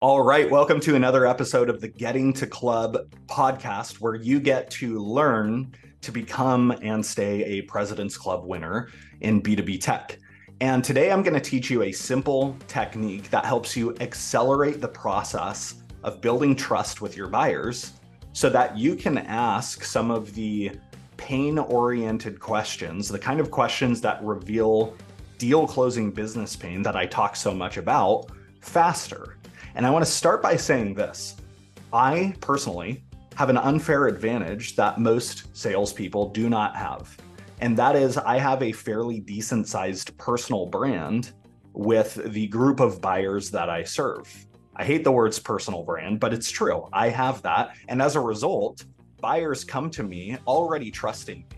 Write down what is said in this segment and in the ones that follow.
All right, welcome to another episode of the Getting to Club podcast, where you get to learn to become and stay a President's Club winner in B2B tech. And today I'm going to teach you a simple technique that helps you accelerate the process of building trust with your buyers so that you can ask some of the pain-oriented questions, the kind of questions that reveal deal closing business pain that I talk so much about, faster. And I want to start by saying this. I personally have an unfair advantage that most salespeople do not have. And that is, I have a fairly decent sized personal brand with the group of buyers that I serve. I hate the words personal brand, but it's true. I have that. And as a result, buyers come to me already trusting me.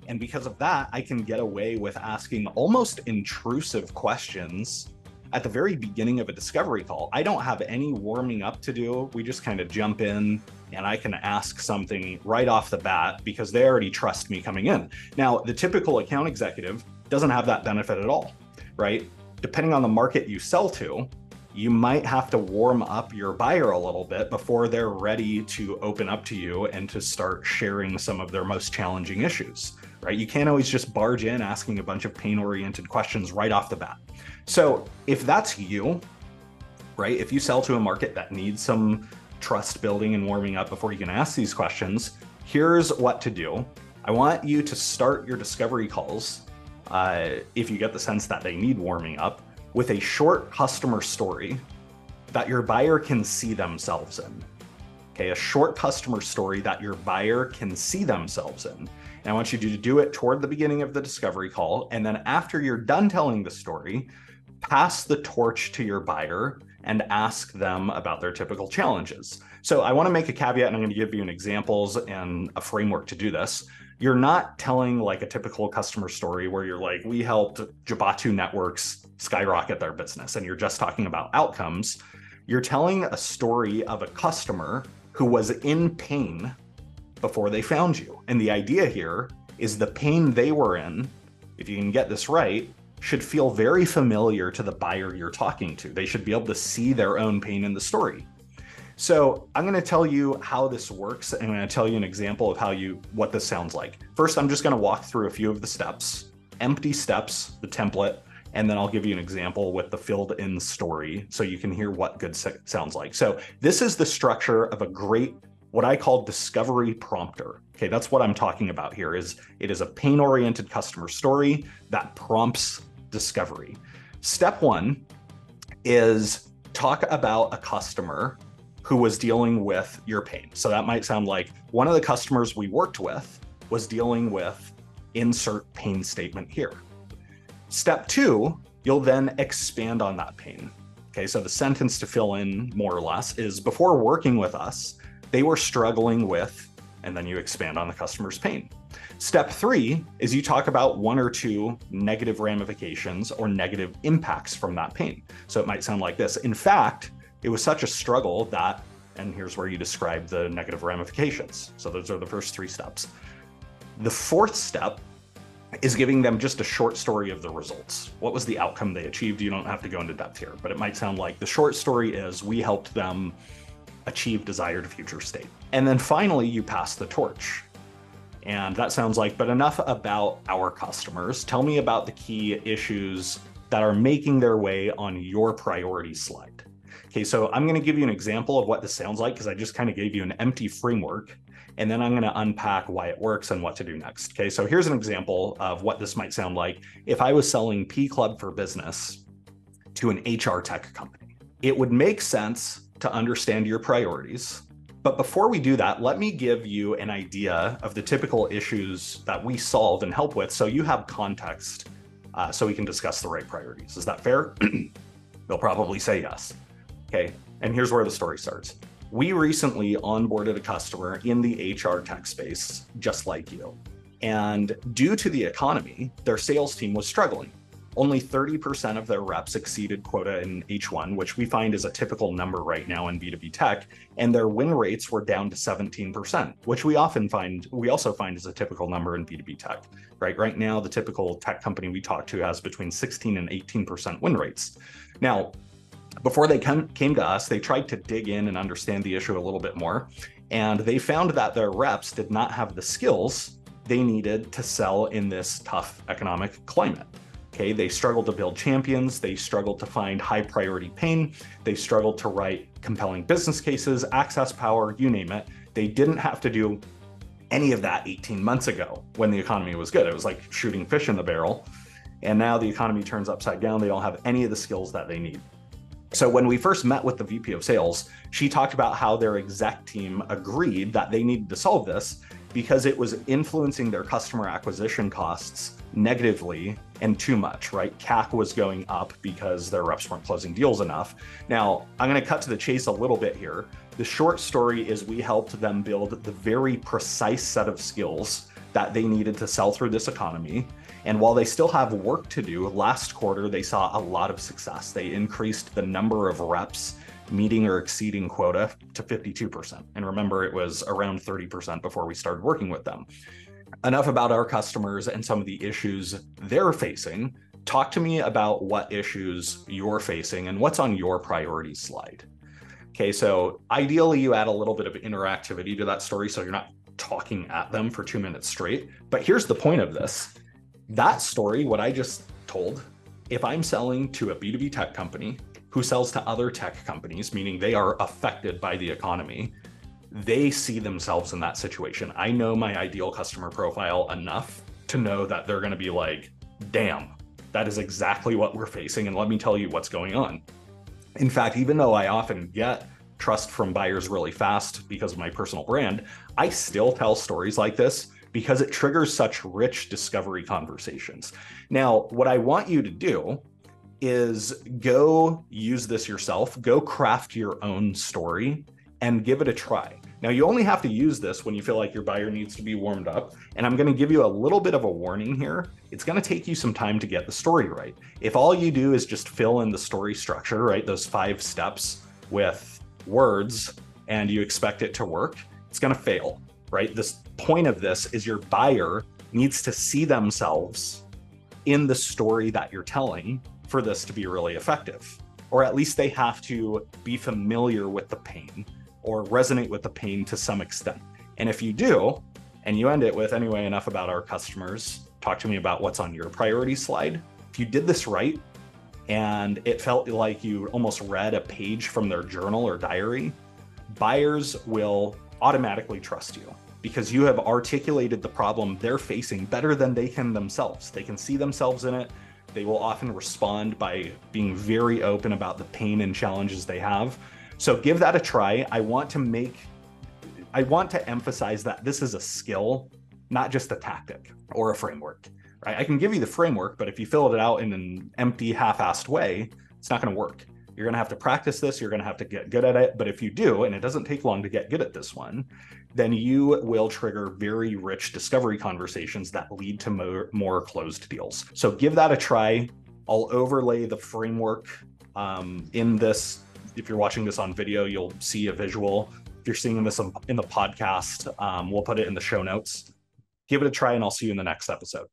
And because of that, I can get away with asking almost intrusive questions at the very beginning of a discovery call. I don't have any warming up to do. We just kind of jump in and I can ask something right off the bat because they already trust me coming in. Now, the typical account executive doesn't have that benefit at all, right? Depending on the market you sell to, you might have to warm up your buyer a little bit before they're ready to open up to you and to start sharing some of their most challenging issues, right? You can't always just barge in asking a bunch of pain-oriented questions right off the bat. So if that's you, right, if you sell to a market that needs some trust building and warming up before you can ask these questions, here's what to do. I want you to start your discovery calls, if you get the sense that they need warming up, with a short customer story that your buyer can see themselves in. Okay, a short customer story that your buyer can see themselves in. And I want you to do it toward the beginning of the discovery call. And then after you're done telling the story, pass the torch to your buyer and ask them about their typical challenges. So I want to make a caveat, and I'm going to give you an examples and a framework to do this. You're not telling like a typical customer story where you're like, we helped Jabatu Networks skyrocket their business, and you're just talking about outcomes. You're telling a story of a customer who was in pain before they found you. And the idea here is the pain they were in, if you can get this right, should feel very familiar to the buyer you're talking to. They should be able to see their own pain in the story. So I'm going to tell you how this works. And I'm going to tell you an example of what this sounds like. First, I'm just going to walk through a few of the steps, empty steps, the template, and then I'll give you an example with the filled in story so you can hear what good sounds like. So this is the structure of a great, what I call discovery prompter. Okay, that's what I'm talking about here. It is a pain-oriented customer story that prompts discovery. Step one is talk about a customer who was dealing with your pain. So that might sound like one of the customers we worked with was dealing with insert pain statement here. Step two, you'll then expand on that pain. Okay, so the sentence to fill in more or less is, before working with us, they were struggling with, and then you expand on the customer's pain. Step three is you talk about one or two negative ramifications or negative impacts from that pain. So it might sound like this. In fact, it was such a struggle that, and here's where you describe the negative ramifications. So those are the first three steps. The fourth step is giving them just a short story of the results. What was the outcome they achieved? You don't have to go into depth here, but it might sound like the short story is, we helped them achieve desired future state. And then finally, you pass the torch. And that sounds like, but enough about our customers. Tell me about the key issues that are making their way on your priority slide. Okay, so I'm going to give you an example of what this sounds like because I just kind of gave you an empty framework, and then I'm going to unpack why it works and what to do next. Okay, so here's an example of what this might sound like if I was selling P Club for Business to an HR tech company. It would make sense to understand your priorities. But before we do that, let me give you an idea of the typical issues that we solve and help with so you have context so we can discuss the right priorities. Is that fair? They'll probably say yes. Okay, and here's where the story starts. We recently onboarded a customer in the HR tech space, just like you. And due to the economy, their sales team was struggling. Only 30% of their reps exceeded quota in H1, which we find is a typical number right now in B2B tech, and their win rates were down to 17%, which we also find is a typical number in B2B tech. Right now, the typical tech company we talk to has between 16 and 18% win rates. Now, Before they came to us, they tried to dig in and understand the issue a little bit more. And they found that their reps did not have the skills they needed to sell in this tough economic climate. Okay, they struggled to build champions. They struggled to find high priority pain. They struggled to write compelling business cases, access power, you name it. They didn't have to do any of that 18 months ago when the economy was good. It was like shooting fish in the barrel. And now the economy turns upside down. They don't have any of the skills that they need. So when we first met with the VP of sales, she talked about how their exec team agreed that they needed to solve this because it was influencing their customer acquisition costs negatively and too much, right? CAC was going up because their reps weren't closing deals enough. Now, I'm going to cut to the chase a little bit here. The short story is we helped them build the very precise set of skills that they needed to sell through this economy. And while they still have work to do, last quarter, they saw a lot of success. They increased the number of reps meeting or exceeding quota to 52%. And remember, it was around 30% before we started working with them. Enough about our customers and some of the issues they're facing. Talk to me about what issues you're facing and what's on your priority slide. Okay, so ideally you add a little bit of interactivity to that story so you're not talking at them for 2 minutes straight. But here's the point of this. That story, what I just told, if I'm selling to a B2B tech company who sells to other tech companies, meaning they are affected by the economy, they see themselves in that situation. I know my ideal customer profile enough to know that they're going to be like, damn, that is exactly what we're facing. And let me tell you what's going on. In fact, even though I often get trust from buyers really fast because of my personal brand, I still tell stories like this because it triggers such rich discovery conversations. Now, what I want you to do is go use this yourself, go craft your own story and give it a try. Now, you only have to use this when you feel like your buyer needs to be warmed up. And I'm going to give you a little bit of a warning here. It's going to take you some time to get the story right. If all you do is just fill in the story structure, right, those 5 steps with words, and you expect it to work, it's going to fail, right? This point of this is your buyer needs to see themselves in the story that you're telling for this to be really effective. Or at least they have to be familiar with the pain or resonate with the pain to some extent. And if you do, and you end it with, anyway, enough about our customers, talk to me about what's on your priority slide. If you did this right, and it felt like you almost read a page from their journal or diary, buyers will automatically trust you because you have articulated the problem they're facing better than they can themselves. They can see themselves in it. They will often respond by being very open about the pain and challenges they have. So give that a try. I want to emphasize that this is a skill, not just a tactic or a framework, right? I can give you the framework, but if you fill it out in an empty, half-assed way, it's not going to work. You're going to have to practice this. You're going to have to get good at it. But if you do, and it doesn't take long to get good at this one, then you will trigger very rich discovery conversations that lead to more closed deals. So give that a try. I'll overlay the framework in this. If you're watching this on video, you'll see a visual. If you're seeing this in the podcast, we'll put it in the show notes. Give it a try, and I'll see you in the next episode.